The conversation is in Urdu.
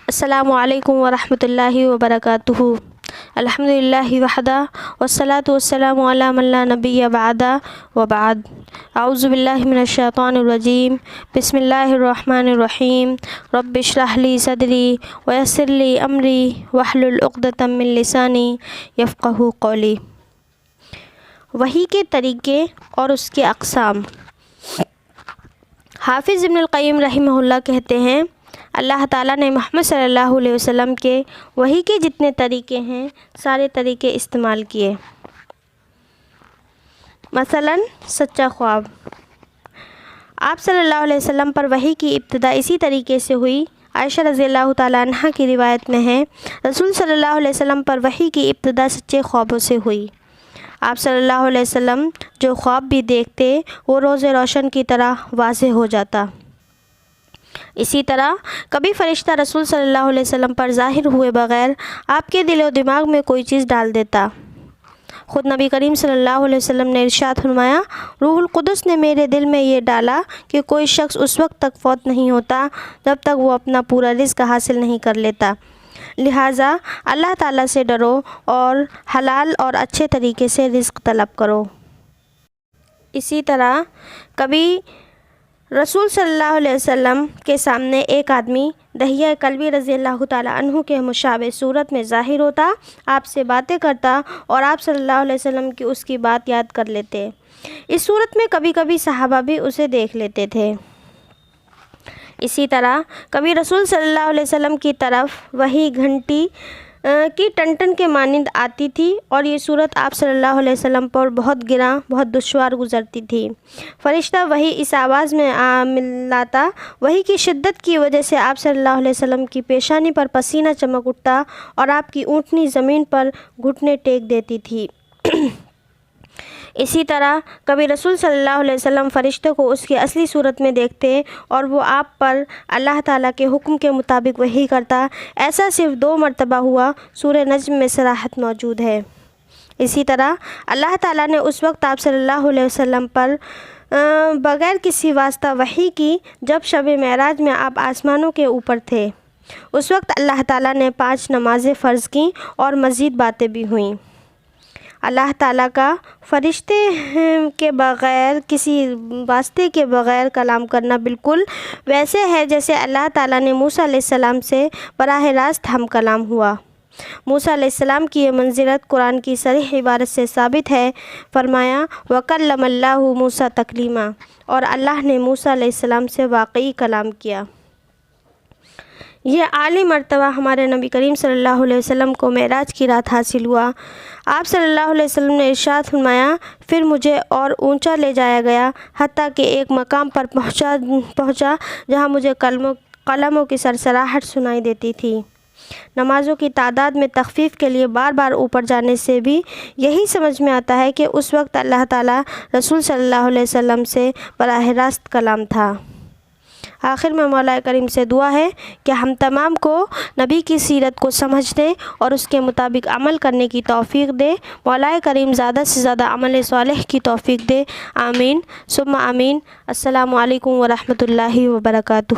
السلام علیکم ورحمۃ اللہ وبرکاتہ۔ الحمدللہ وحدہ والصلاۃ والسلام علی من لا نبی بعدہ وبعد۔ اعوذ باللہ من الشیطان الرجیم، بسم اللہ الرحمن الرحیم۔ رب اشرح لی صدری ویسر لی امری واحلل عقدۃ من لسانی یفقہوا قولی۔ وحی کے طریقے اور اس کے اقسام۔ حافظ ابن القیم رحمہ اللہ کہتے ہیں، اللہ تعالیٰ نے محمد صلی اللہ علیہ وسلم کے وحی کے جتنے طریقے ہیں سارے طریقے استعمال کیے۔ مثلاً سچا خواب۔ آپ صلی اللہ علیہ وسلم پر وحی کی ابتدا اسی طریقے سے ہوئی۔ عائشہ رضی اللہ تعالیٰ عنہ کی روایت میں ہے، رسول صلی اللہ علیہ وسلم پر وحی کی ابتدا سچے خوابوں سے ہوئی۔ آپ صلی اللہ علیہ وسلم جو خواب بھی دیکھتے وہ روز روشن کی طرح واضح ہو جاتا۔ اسی طرح کبھی فرشتہ رسول صلی اللہ علیہ وسلم پر ظاہر ہوئے بغیر آپ کے دل و دماغ میں کوئی چیز ڈال دیتا۔ خود نبی کریم صلی اللہ علیہ وسلم نے ارشاد فرمایا، روح القدس نے میرے دل میں یہ ڈالا کہ کوئی شخص اس وقت تک فوت نہیں ہوتا جب تک وہ اپنا پورا رزق حاصل نہیں کر لیتا۔ لہٰذا اللہ تعالیٰ سے ڈرو اور حلال اور اچھے طریقے سے رزق طلب کرو۔ اسی طرح کبھی رسول صلی اللہ علیہ وسلم کے سامنے ایک آدمی دحیہ کلبی رضی اللہ تعالیٰ عنہ کے مشابہ صورت میں ظاہر ہوتا، آپ سے باتیں کرتا اور آپ صلی اللہ علیہ وسلم کی اس کی بات یاد کر لیتے۔ اس صورت میں کبھی کبھی صحابہ بھی اسے دیکھ لیتے تھے۔ اسی طرح کبھی رسول صلی اللہ علیہ وسلم کی طرف وحی گھنٹی کی ٹن ٹن کے مانند آتی تھی اور یہ صورت آپ صلی اللہ علیہ وسلم پر بہت گراں بہت دشوار گزرتی تھی۔ فرشتہ وحی اس آواز میں ملاتا، وحی کی شدت کی وجہ سے آپ صلی اللہ علیہ وسلم کی پیشانی پر پسینہ چمک اٹھتا اور آپ کی اونٹنی زمین پر گھٹنے ٹیک دیتی تھی۔ اسی طرح کبھی رسول صلی اللہ علیہ وسلم فرشتوں کو اس کی اصلی صورت میں دیکھتے اور وہ آپ پر اللہ تعالیٰ کے حکم کے مطابق وحی کرتا۔ ایسا صرف 2 مرتبہ ہوا، سورہ نجم میں صراحت موجود ہے۔ اسی طرح اللہ تعالیٰ نے اس وقت آپ صلی اللہ علیہ وسلم پر بغیر کسی واسطہ وحی کی جب شب معراج میں آپ آسمانوں کے اوپر تھے۔ اس وقت اللہ تعالیٰ نے 5 نمازیں فرض کیں اور مزید باتیں بھی ہوئیں۔ اللہ تعالیٰ کا فرشتے کے بغیر کسی واسطے کے بغیر کلام کرنا بالکل ویسے ہے جیسے اللہ تعالیٰ نے موسیٰ علیہ السلام سے براہ راست ہم کلام ہوا۔ موسیٰ علیہ السلام کی یہ منزلت قرآن کی صریح عبارت سے ثابت ہے۔ فرمایا، وَكَلَّمَ اللَّهُ مُوسَىٰ تَكْلِيمًا، اور اللہ نے موسیٰ علیہ السلام سے واقعی کلام کیا۔ یہ اعلی مرتبہ ہمارے نبی کریم صلی اللہ علیہ وسلم کو معراج کی رات حاصل ہوا۔ آپ صلی اللہ علیہ وسلم نے ارشاد فرمایا، پھر مجھے اور اونچا لے جایا گیا حتیٰ کہ ایک مقام پر پہنچا جہاں مجھے قلموں کی سرسراہٹ سنائی دیتی تھی۔ نمازوں کی تعداد میں تخفیف کے لیے بار بار اوپر جانے سے بھی یہی سمجھ میں آتا ہے کہ اس وقت اللہ تعالیٰ رسول صلی اللہ علیہ وسلم سے براہ راست کلام تھا۔ آخر میں مولا کریم سے دعا ہے کہ ہم تمام کو نبی کی سیرت کو سمجھنے اور اس کے مطابق عمل کرنے کی توفیق دے۔ مولا کریم زیادہ سے زیادہ عمل صالح کی توفیق دے، آمین ثم آمین۔ السلام علیکم ورحمۃ اللہ وبرکاتہ۔